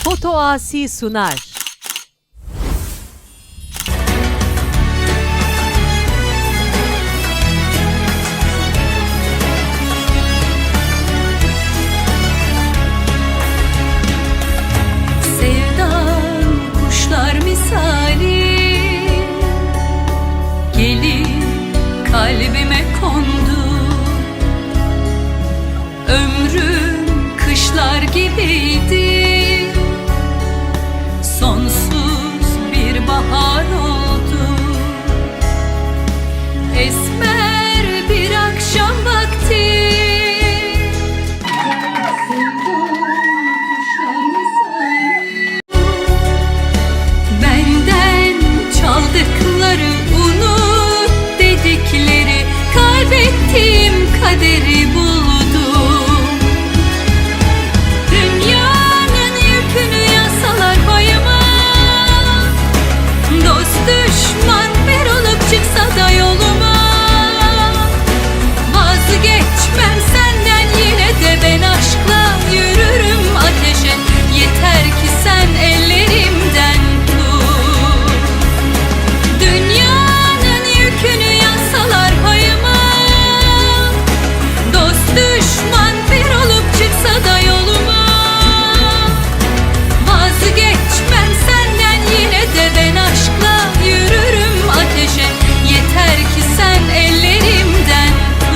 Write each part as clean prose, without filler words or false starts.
Foto Asi sunar. Sevdan kuşlar misali gelip kalbime kondu. Ömrüm kışlar gibiydi, sonsuz bir bahar oldu. Esmer bir akşam vakti, benden çaldıkları, unut dedikleri, kaybettiğim kaderi buldum. Dünyanın yükünü yasalar payıma, dost düşman bir olup çıksa da yoluma, vazgeçmem senden, yine de ben aşkla yürürüm ateşe. Yeter ki sen ellerimden tut. Dünyanın yükünü yasalar payıma, dost düşman bir olup çıksa da yoluma, vazgeçmem senden, yine de ben aşkla yürürüm ateşe. Yeter ki sen ellerimden tut.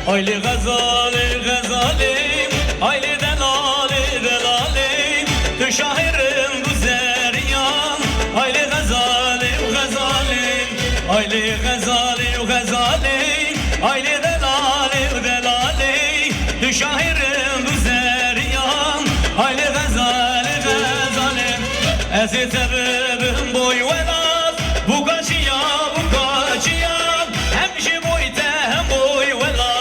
Hayli gazali gazali, hayli delali delali, tu şahirim güzeriyan. Hayli gazali gazali, hayli gazali gazali, hayli delali delali, tu şahirim güzeriyan. Hayli gazali gazali, ezi tebibim boy velaz, bu kaçıya bu kaçıya, hemşi boy te hem boy velaz.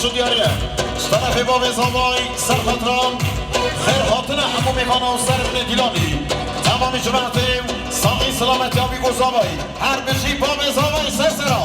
دیاره طرف باب زوای سرخطران خیر حاطن همو میخانه و سر گیلانی تمام جمعتیم ساقی سلامت یابی گذابای هر بشی باب زوای سرسرا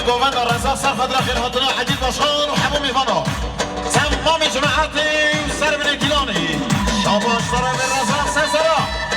گووند رضا سرخد را خیر حاطنا حدید باشان و همو میفانا تمام جماعتی سر من گیلانی شاباش سر به رضا سرسرا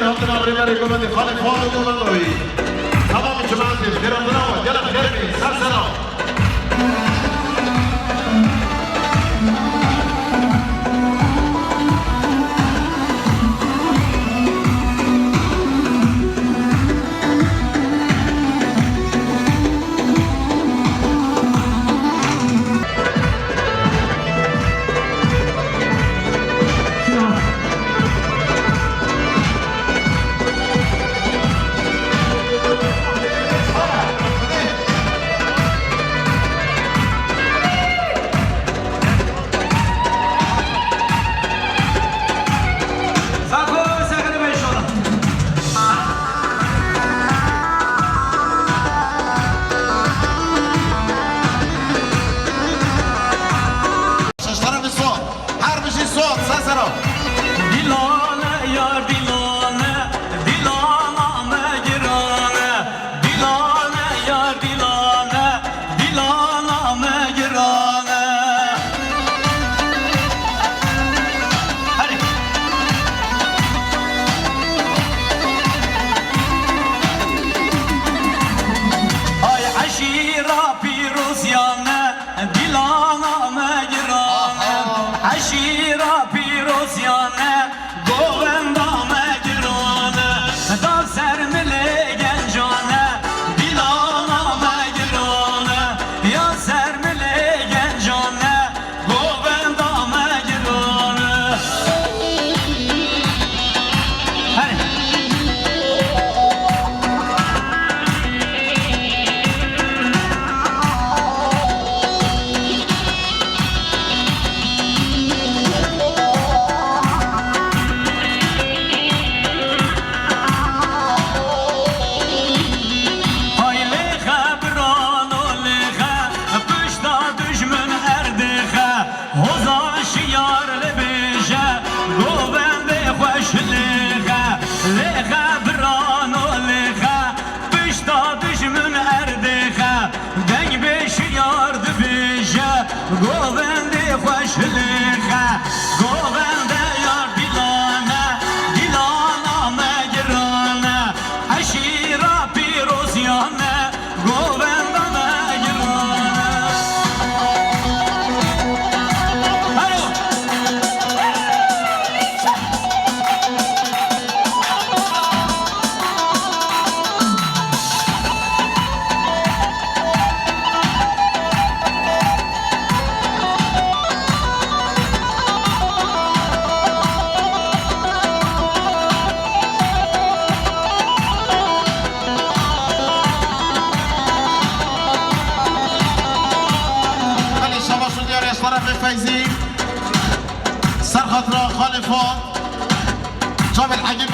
هاتنا بريماري كومندي خالد فاروق كومندوي تمام جماعتي درمنا وجل خير سلسلة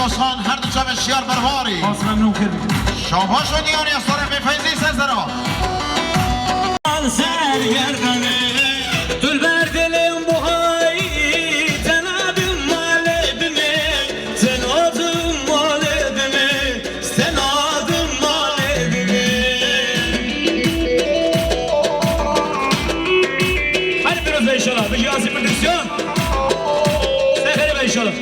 باشان هر دو جام شیار برواری ممنون کردی شاباش و دیاری از طرف فیضی سرزرا سرگردانه دل بر دلم بوهایی تنابم مالدنه تنادم مالدنه تنادم مالدنه hadi biraz da inşallah bir yazı prodüksiyon seferi be inşallah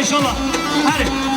İnşallah. Hadi.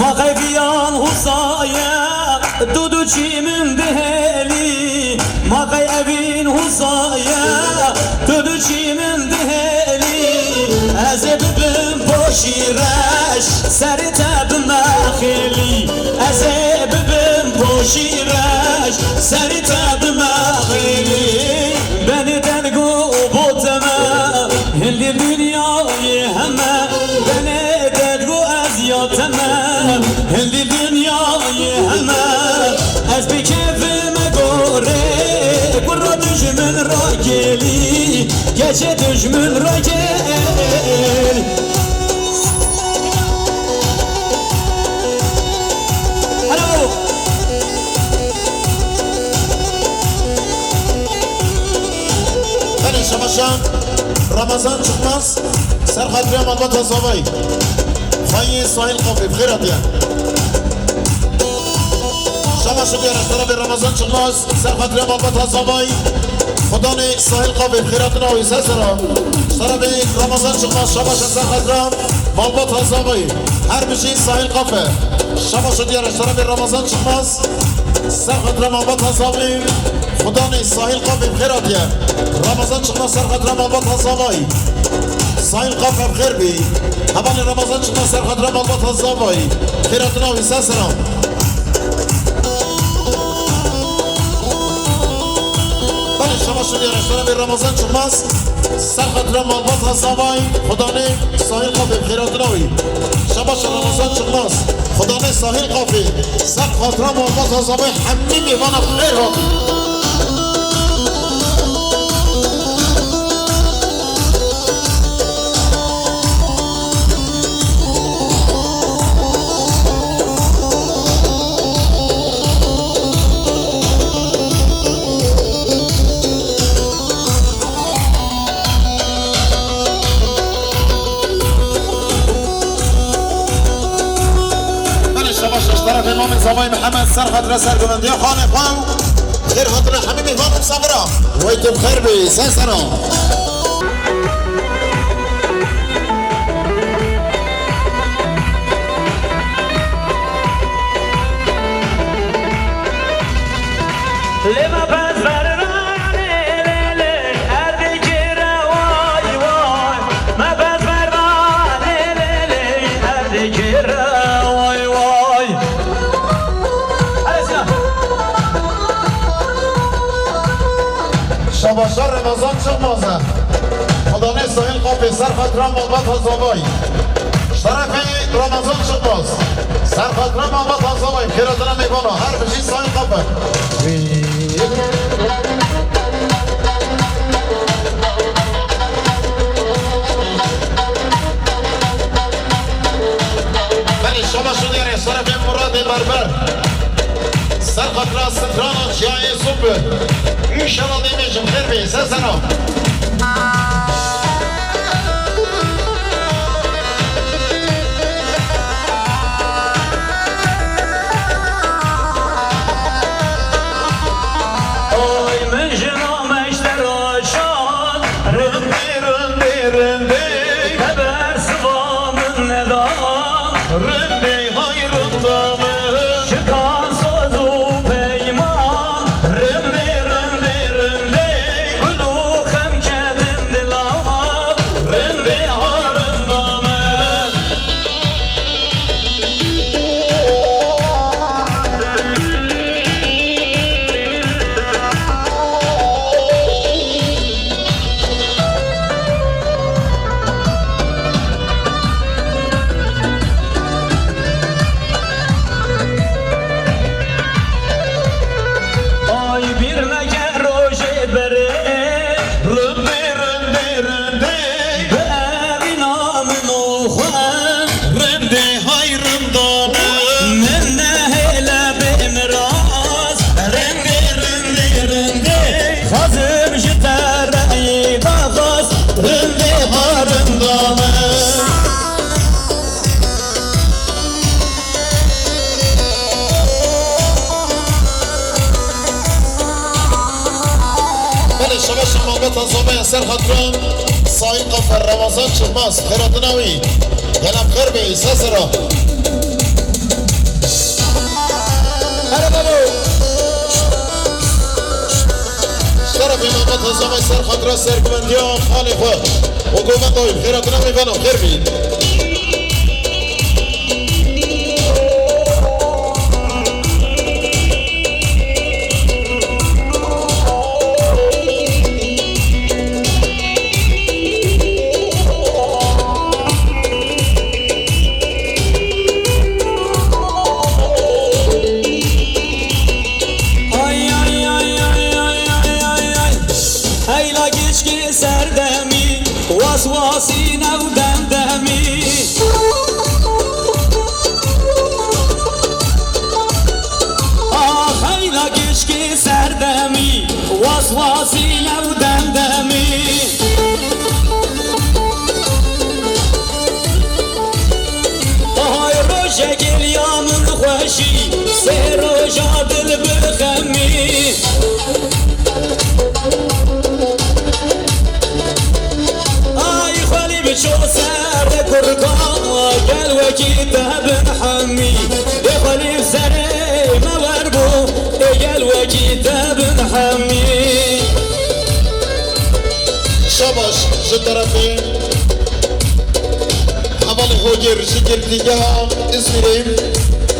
Mağabiyan husaya dudu çimin deheli Mağay evin husaya dudu çimin deheli سری تب مخیلی از ببین پوشیرش سری تب مخیلی بنی دلگو بودمه هلی دنیای همه بنی دلگو از یادمه هلی دنیای همه از بی کفم گوره گره دجمن را گلی گچه دجمن را گلی شمشان رمضان çıkmaz Serhat Riyam Albat Hazavay Hayy Sahil Kafi Bkhirat ya Şamaşı diğer tarafı Ramazan çıkmaz Serhat Riyam Albat Hazavay Khudani Sahil Kafi Bkhiratına o ise sıra Tarafı Ramazan çıkmaz Şamaşı Serhat Riyam Albat Hazavay Her bir şey Sahil Kafi Şamaşı diğer tarafı Ramazan çıkmaz Serhat Riyam Albat Hazavay خداني ساحل قاف بخيرات يا رمضان شخنا سرخت رمضان هزاوي ساحل قاف بخير بي هباني رمضان شخنا سرخت رمضان هزاوي خيراتنا ويساسنا بني شماشو دي رشتنا برمضان شخنا سرخت رمضان هزاوي خداني ساحل قاف بخيراتنا وي شباش رمضان شخنا خداني ساحل قاف سرخت رمضان هزاوي حميمي وانا بخير طرف امام زوای محمد سرخط رسر گلندی خانه خواو خیر خاطر حمیمی خانم صبرا ویت بخیر بی سسرا لما پس برمانه لیلی اردگیر وای وای ما پس برمانه لیلی اردگیر وای وای شباشار رمضان çıkmazı خدانه ساحل قافی سرخط رم آباد هزاوی طرف رمضان çıkmaz سرخط رم آباد هزاوی خیراتنا میکنه هر بشی ساحل قافی بله شباشو دیره طرف مراد بربر سرخط را ستران جای صبح İnşallah demeyeceğim her bey sen sana. Oy mecnun meşter aşan rındi rındi rındi Haber sıvamın nedan rındi hayrında mı Çıkan sözü peyman rındi rındi rındi Gülü hem kedim dilavat rındi harında mı Ay bir meke roje bere rındi rındi rındi Ve inamın oğan rındi hayrında mı Menne hele bimraz rındi rındi rındi Fazım jitereyi dağız rındi harında mı بله شباش محمد هزاوی سرخط رم ساحل قافی رمضان çıkmaz خیراتنا وی گلم خیر بی سسرا هر بابو طرف محمد هزاوی سرخط را سرگوندی خالی خود و گومن دایم خیراتنا وی بنا خیر بی وسواسین و دمدمی آهای روژه گلیامون خوشی سه روژا دل بخمی آی خالی بچو سر کرکا گل وکی تبن حمی خالی بسر موربو گل وکی تبن حمی شاباش شو طرفين حوالي هوجر شكل تيجاها اسمريم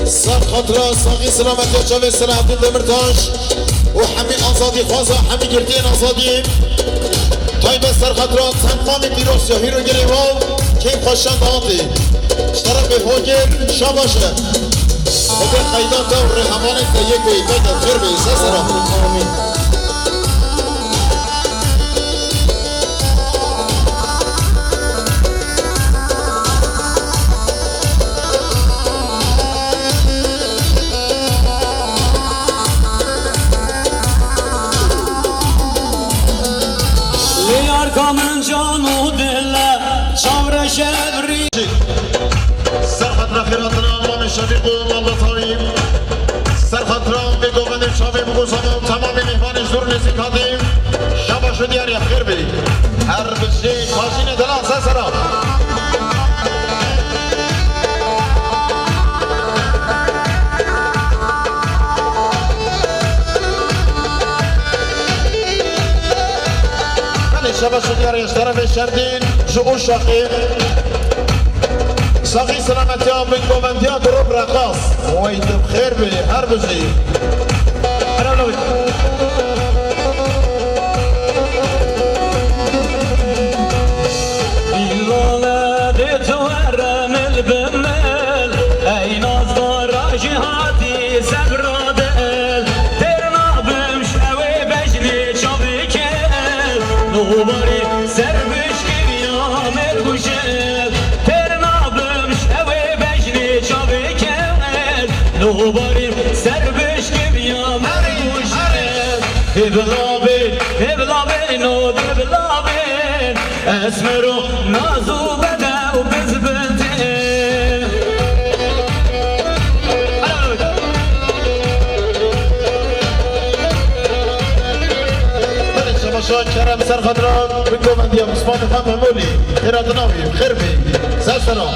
صار خطرة صاغي سلامة يا شباب سلام عبد الدمرتاش وحمي أنصادي خوازة حمي جرتين أنصادي طيب سر خطرة تمامي بيروس يا هيرو جريواو كيف خشان دهاتي اشترك بهوجر شاباشة هوجر خيدان دور رحماني تيجي بيجا خير بيسا سلام Kamın canı dille çavre şevri سرخط رفیراتنا امام شبیه قوم الله طایب سرخط را به گوهن شبیه بگوزم تمام مهمانش دور نزیکاتیم شبا شو دیار یا خیر بری هر بچه ماشین دلان سرسرا شبا شو دیار یا طرف شردین شو شاقی ساقي سلامتي من كومانديا دروب رقاص ويتم خير بي هربجي انا لوي بالولد تورم البمل اي نظر جهاتي سبرادل ترنابم شوي بجلي شبكل نوبري سربش كريام الوشل نوباریم سر بشکم یا مرگوشم هبلابین و دبلابین اسم رو نازو بده و بزبنتین من شباشا کرم سر خدران بگو من دیم اسمان خم مولی ایرادناوی خیر بی سر سلام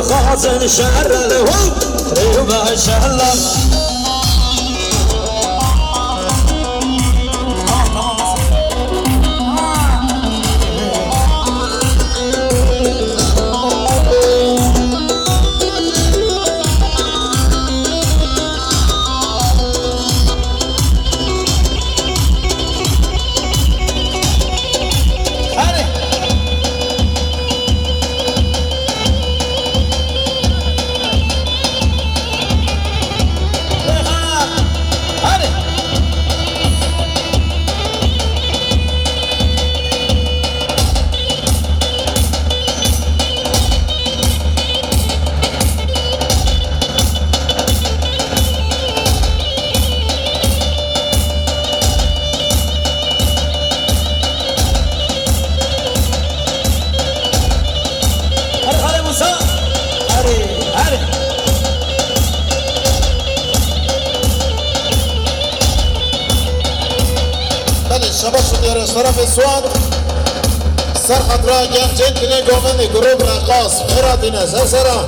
خازن شهر له ما شاء الله شباب دیار از طرف سواد سرخط را گنجین کنی گومندی گروب رقاص فرادینه سرسرا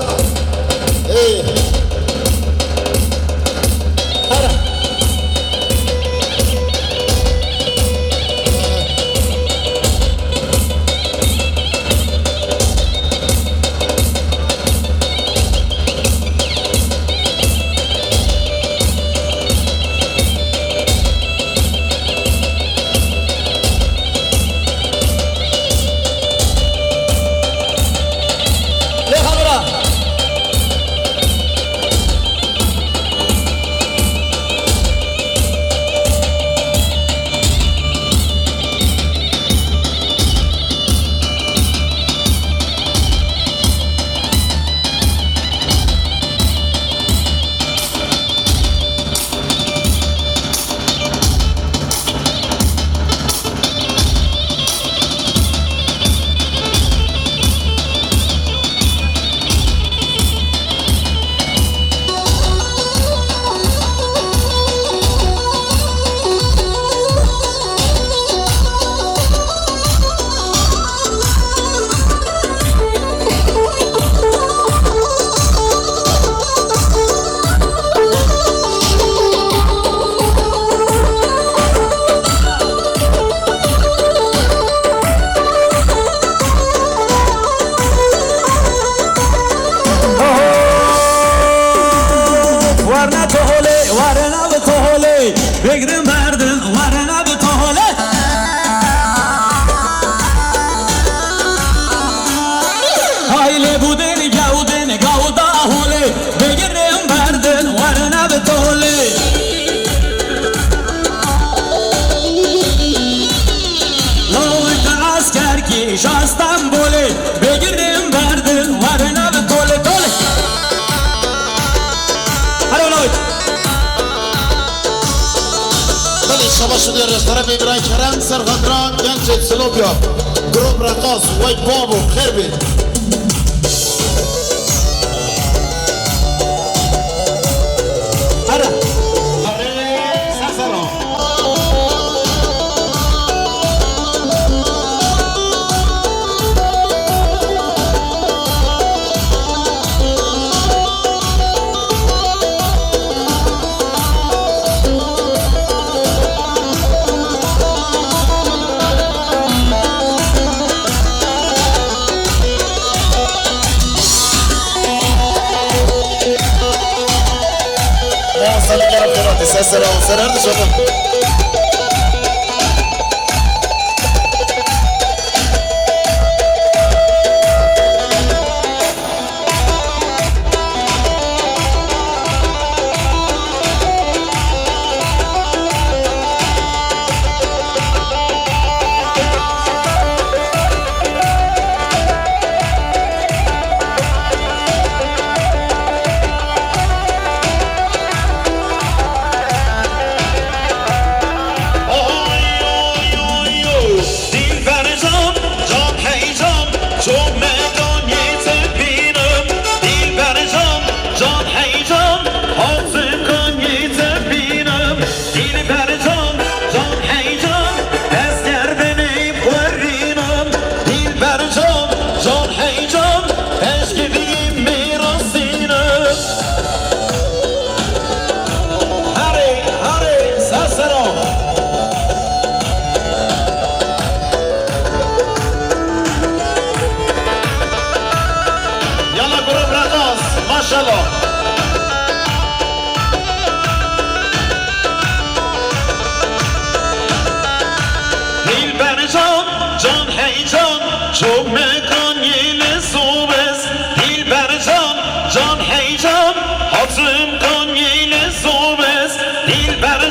بگرم بردن ورنه به تاله هایله بودن گودا هوله بگرم بردن ورنه به تاله لوک اسکر کی شاستم بوله بگرم بردن ورنه به تاله تاله هلو لوک شباب دیار از طرف ابراهیم کرم سرخط را گنجین سلوبیا گروب رقاص وید بابو خیر بید Selam, selam canım.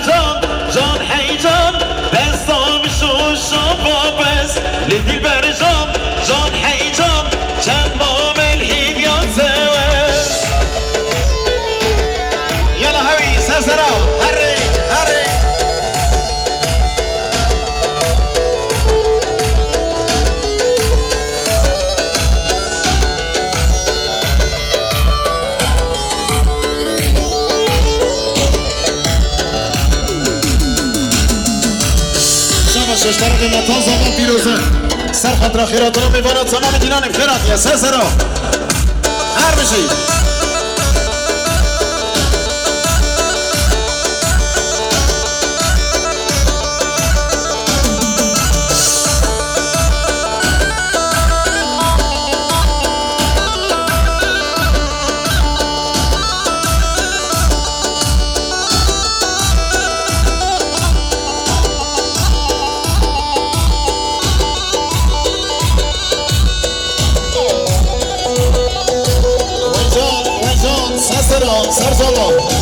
جان جان حی جان دستام شوشا بابس لدی بر جان جان حی جان چند ما ملحیم یا زوز يلا هوي سرسرة هري هري اشترك مطان زمان پیروزه سر خطر خیرات رو میباند تمام دینان خیرات یا سر هر بشی سرزالا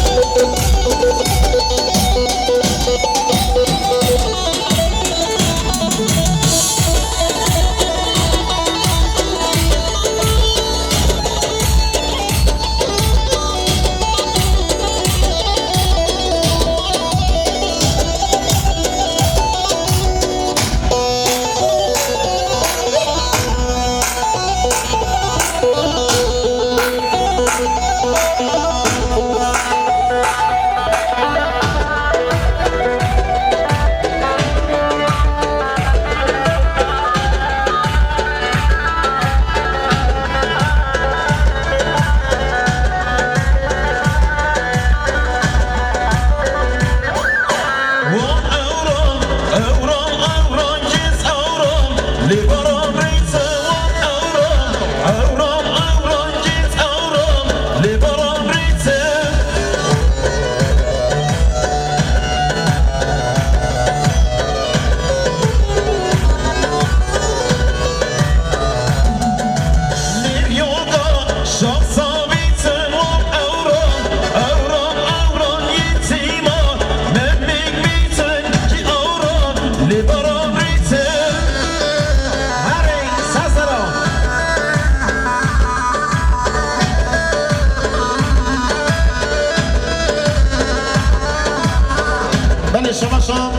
شما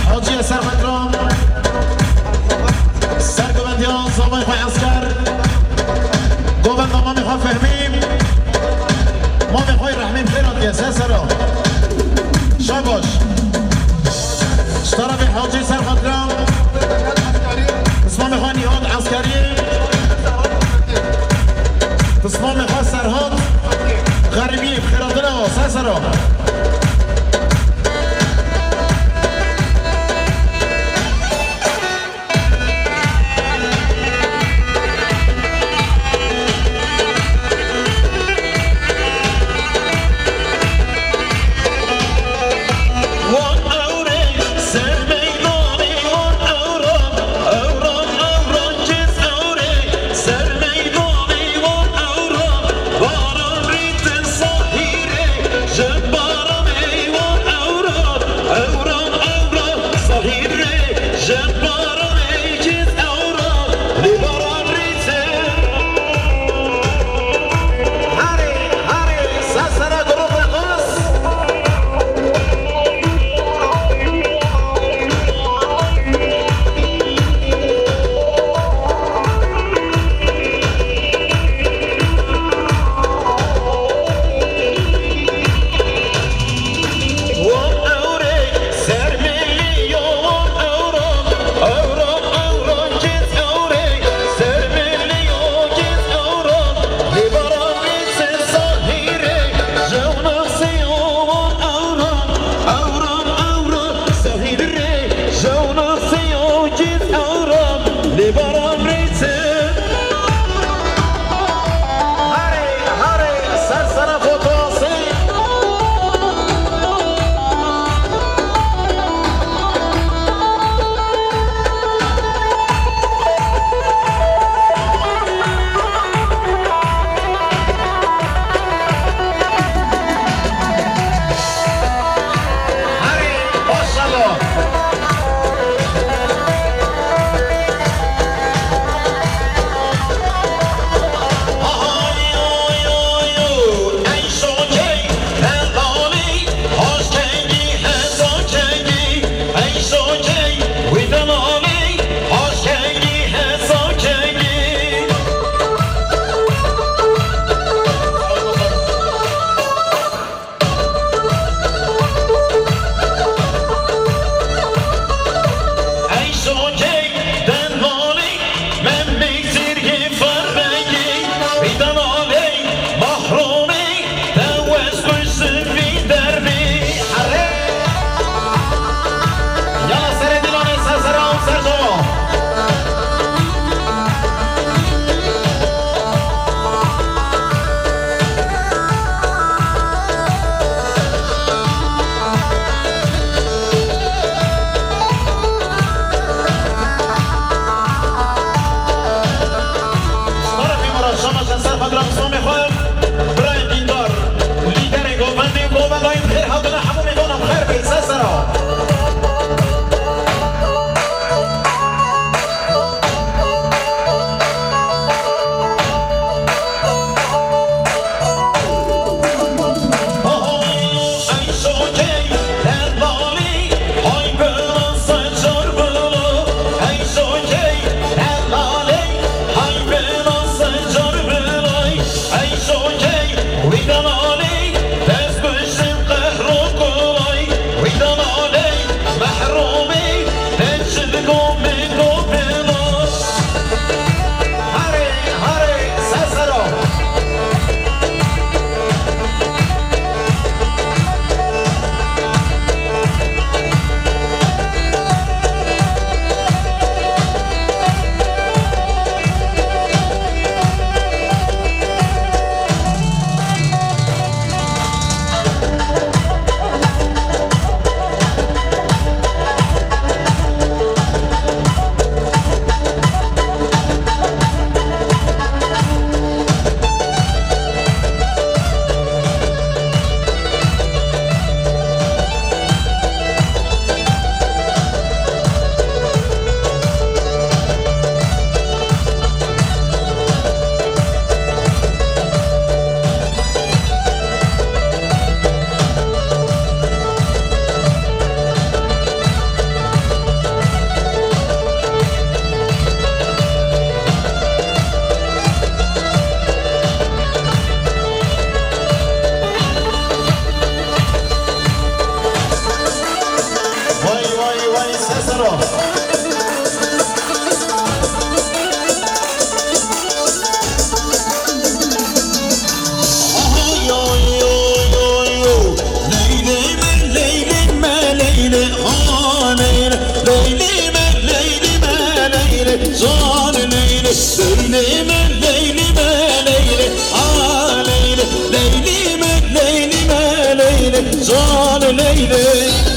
حاجی سرمدران سرگوبندیان زامای خواه اسکر گوبند ما میخواه فهمیم ما میخواه رحمیم خیرات یه سرا شاباش اشترا به حاجی سرمدران اسما میخواه نیاد عسکری اسما میخواه سرهاد غریبی خیرات داره سرا سر میدانی اون اوران زان ليلي ليلي من ليلي ما ليلي ليلي ليلي من ليلي ما ليلي زان ليلي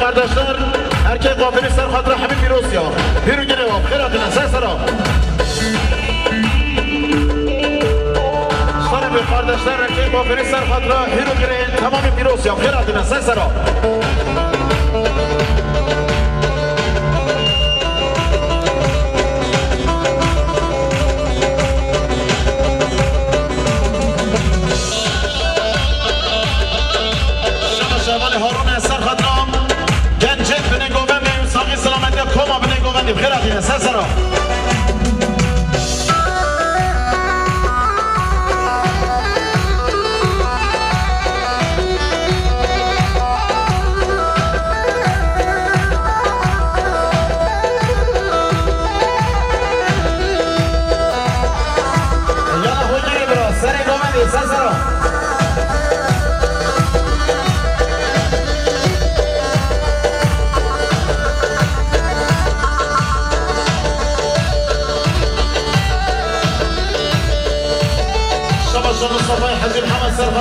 Kardeşler, erkek kafiri Serhat Rahmi Firosya. Bir güne var, kıratına sen sıra. Sarı kardeşler, erkek kafiri Serhat Rahmi tamamı Firosya. Kıratına sen sıra. Harun Serhat Rahmi. Gencet bine govendim, sağ selametle koma bine govendim. Kıratına sen sıra.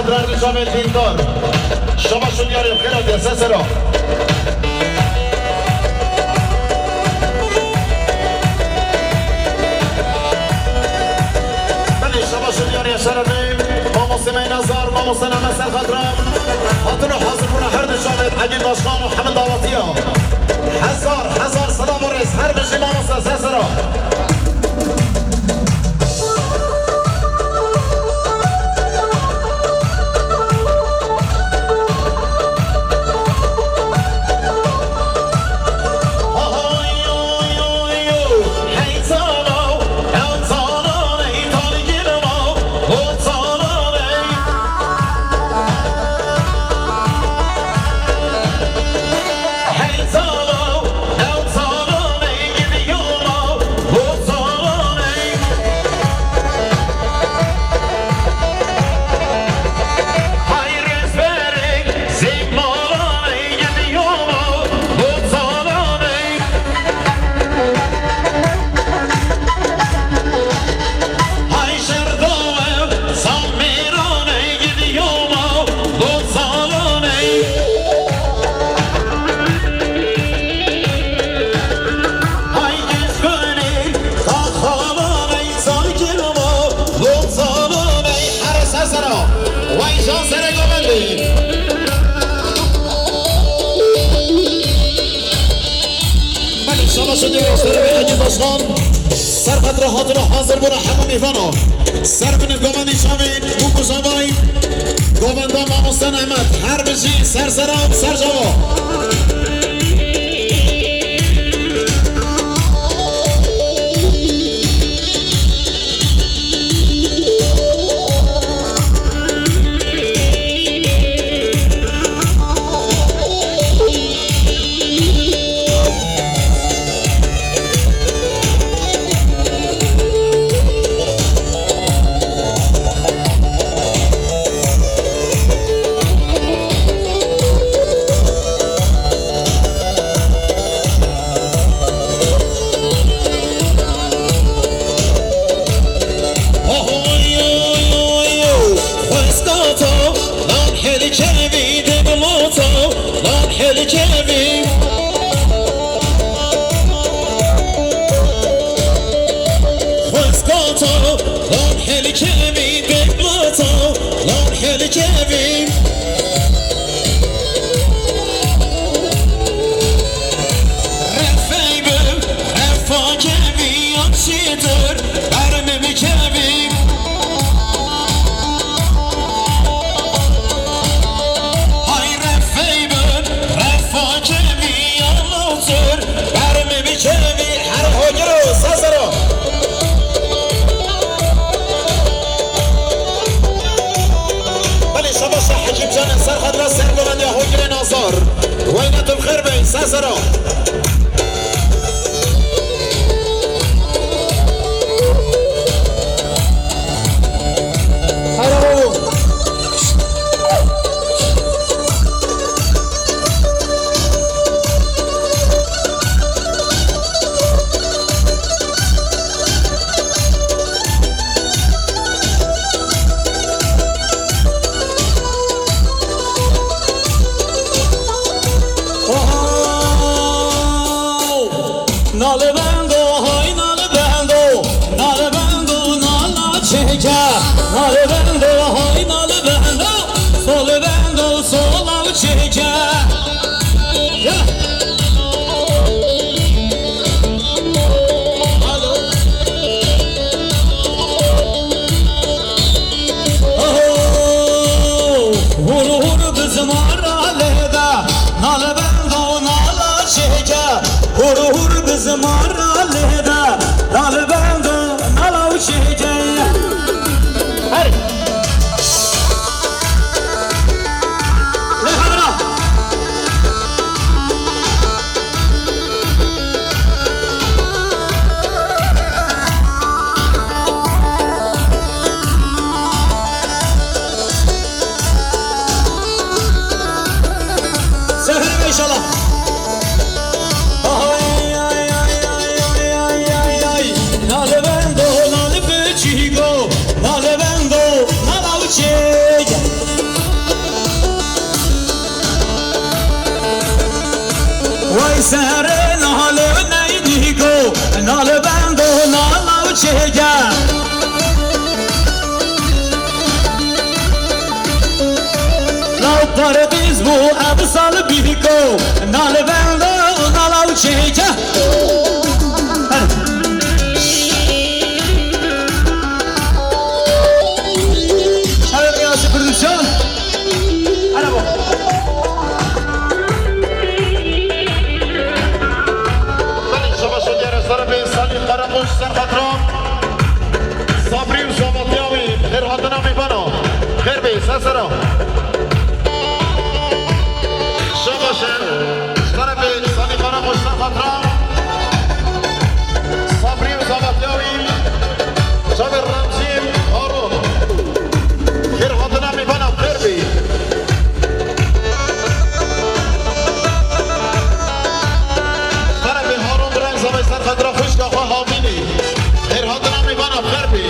درد شامل دیندار شما شد یاری خیرات یا سسرا بله شما شد یاری شرفیم ما مسلمه نظر ما مسلمه مثل خطرم حاضر و حاضر کنه هر نشامل عجیل باشخان و حمد دعواتی ها هزار سلام و رئیس هر بشی ما مسلمه سسرا سر راحت را حاضر برو همه میفانا سر بنه گومندی شامین بو کشاوای گومندا ماموستان احمد هر بشی سر سرام سر جوا وينتم خير بين ساسرا Nale bendo, nale auche وای سر نال نیدیگو نال بند و نال چهگر لو پردیز بو ابسال بیگو نال بند و نال چهگر سر خطران صبری و شامتیاوی خیر حاطنا میبانو خیر بی سرسرا شباشه سر بی سالی خراموش سر خطران صبری و شامتیاوی شب رمزیم هارون خیر حاطنا میبانو خیر بی سر بی هارون برنگ زبای سر خطران خوشگاه خواه هامینی خیر حاطنا میبانم خیر بی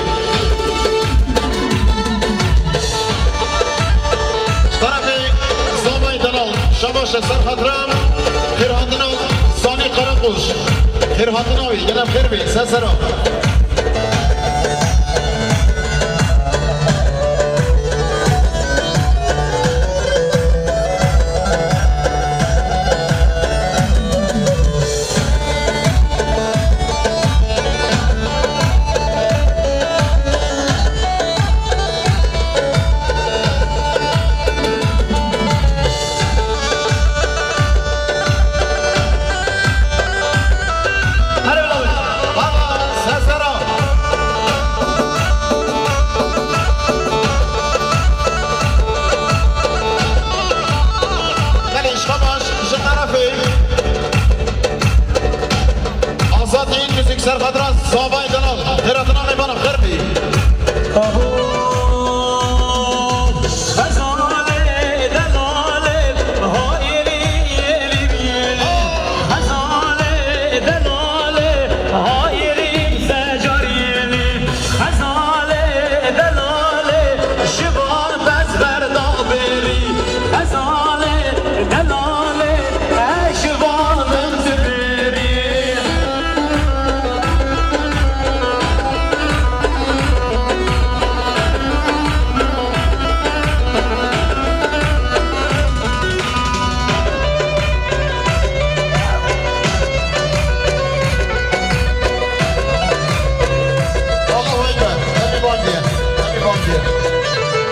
طرف زبای دلال شباش سر خطرم خیر حاطنا سانی قرقوش خیر حاطناوی گلم خیر بی سرسرا سر خطران صابای دلال خیراتنا میبانم خیر بی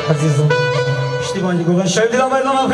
عزیزم پشتیبانی گفتن شاید دلم